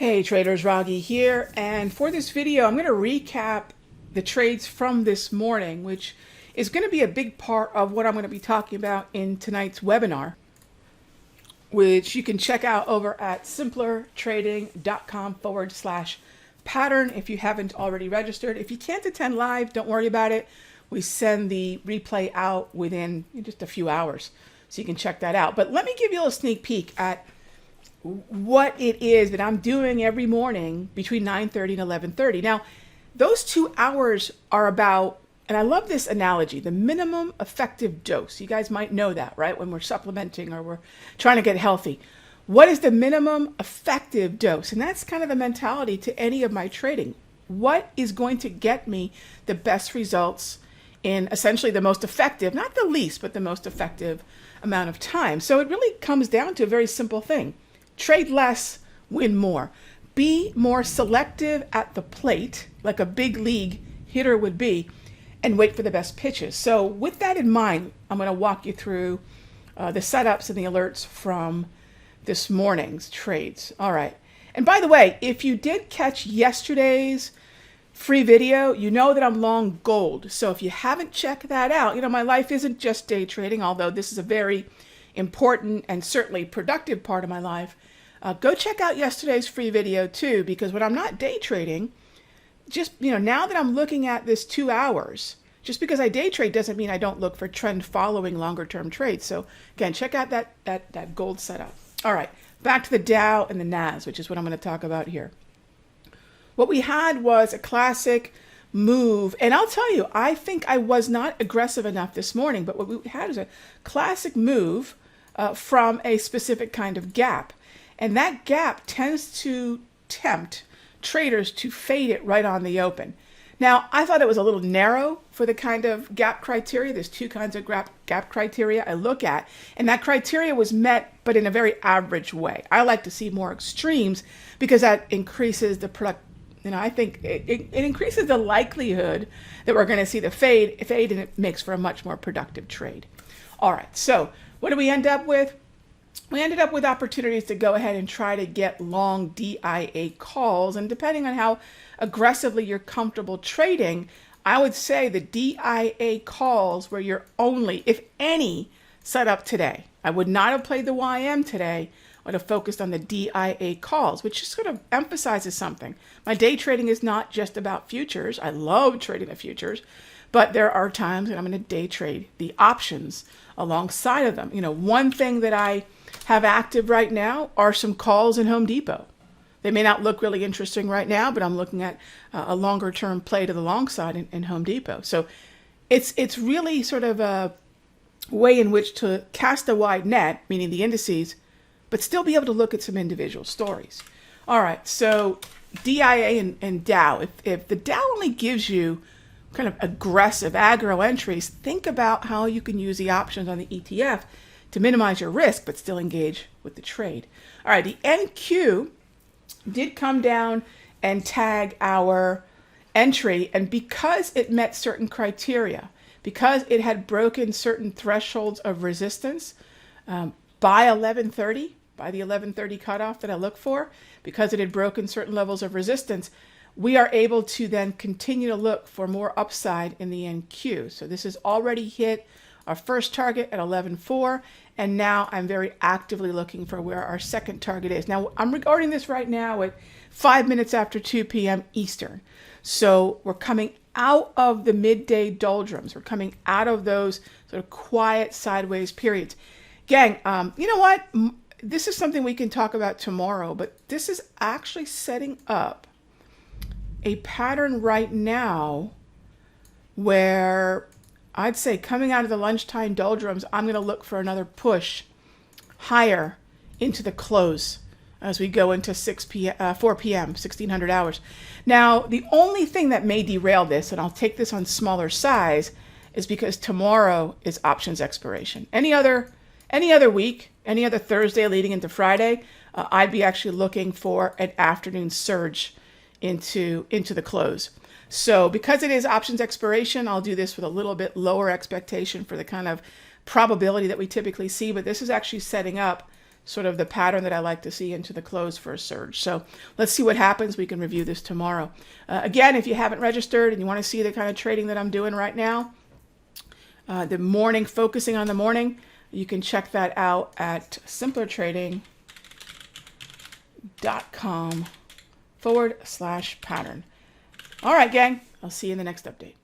Hey traders, Raghi here, and for this video I'm going to recap the trades from this morning, which is going to be a big part of what I'm going to be talking about in tonight's webinar, which you can check out over at simplertrading.com/pattern if you haven't already registered. If you can't attend live, don't worry about it. We send the replay out within just a few hours, so you can check that out. But let me give you a little sneak peek at what it is that I'm doing every morning between 9:30 and 11:30. Now, those 2 hours are about, and I love this analogy, the minimum effective dose. You guys might know that, right? When we're supplementing or we're trying to get healthy. What is the minimum effective dose? And that's kind of the mentality to any of my trading. What is going to get me the best results in essentially the most effective, not the least, but the most effective amount of time? So it really comes down to a very simple thing. Trade less, win more. Be more selective at the plate, like a big league hitter would be, and wait for the best pitches. So with that in mind, I'm going to walk you through the setups and the alerts from this morning's trades. All right. And by the way, if you did catch yesterday's free video, you know that I'm long gold. So if you haven't checked that out, my life isn't just day trading, although this is a very important and certainly productive part of my life. Go check out yesterday's free video too, because when I'm not day trading, just now that I'm looking at this 2 hours, just because I day trade doesn't mean I don't look for trend following longer term trades. So again, check out that gold setup. All right, back to the Dow and the Nas, which is what I'm going to talk about here. What we had was a classic move, and I'll tell you, I think I was not aggressive enough this morning, but what we had was a classic move from a specific kind of gap. And that gap tends to tempt traders to fade it right on the open. Now, I thought it was a little narrow for the kind of gap criteria. There's 2 kinds of gap criteria I look at, and that criteria was met, but in a very average way. I like to see more extremes because that increases the product. I think it increases the likelihood that we're going to see the fade, and it makes for a much more productive trade. All right, so what do we end up with? We ended up with opportunities to go ahead and try to get long DIA calls. And depending on how aggressively you're comfortable trading, I would say the DIA calls were your only, if any, setup today. I would not have played the YM today. I would have focused on the DIA calls, which just sort of emphasizes something. My day trading is not just about futures. I love trading the futures, but there are times that I'm going to day trade the options alongside of them. One thing that I have active right now are some calls in Home Depot. They may not look really interesting right now, but I'm looking at a longer term play to the long side in Home Depot. So it's really sort of a way in which to cast a wide net, meaning the indices, but still be able to look at some individual stories. All right, so DIA and Dow. If the Dow only gives you kind of aggressive aggro entries, think about how you can use the options on the ETF to minimize your risk, but still engage with the trade. All right, the NQ did come down and tag our entry, and because it met certain criteria, because it had broken certain thresholds of resistance by 11:30, by the 11:30 cutoff that I look for, because it had broken certain levels of resistance, we are able to then continue to look for more upside in the NQ. So this has already hit our first target at 11.4, and now I'm very actively looking for where our second target is. Now, I'm recording this right now at 5 minutes after 2 p.m. Eastern. So we're coming out of the midday doldrums. We're coming out of those sort of quiet sideways periods. Gang, you know what? This is something we can talk about tomorrow, but this is actually setting up a pattern right now where I'd say coming out of the lunchtime doldrums, I'm going to look for another push higher into the close as we go into 4 p.m., 1600 hours. Now, the only thing that may derail this, and I'll take this on smaller size, is because tomorrow is options expiration. Any other week, any other Thursday leading into Friday, I'd be actually looking for an afternoon surge into the close. So because it is options expiration, I'll do this with a little bit lower expectation for the kind of probability that we typically see, but this is actually setting up sort of the pattern that I like to see into the close for a surge. So let's see what happens. We can review this tomorrow. Again, if you haven't registered and you want to see the kind of trading that I'm doing right now, the morning, focusing on the morning, you can check that out at simplertrading.com/pattern. All right, gang, I'll see you in the next update.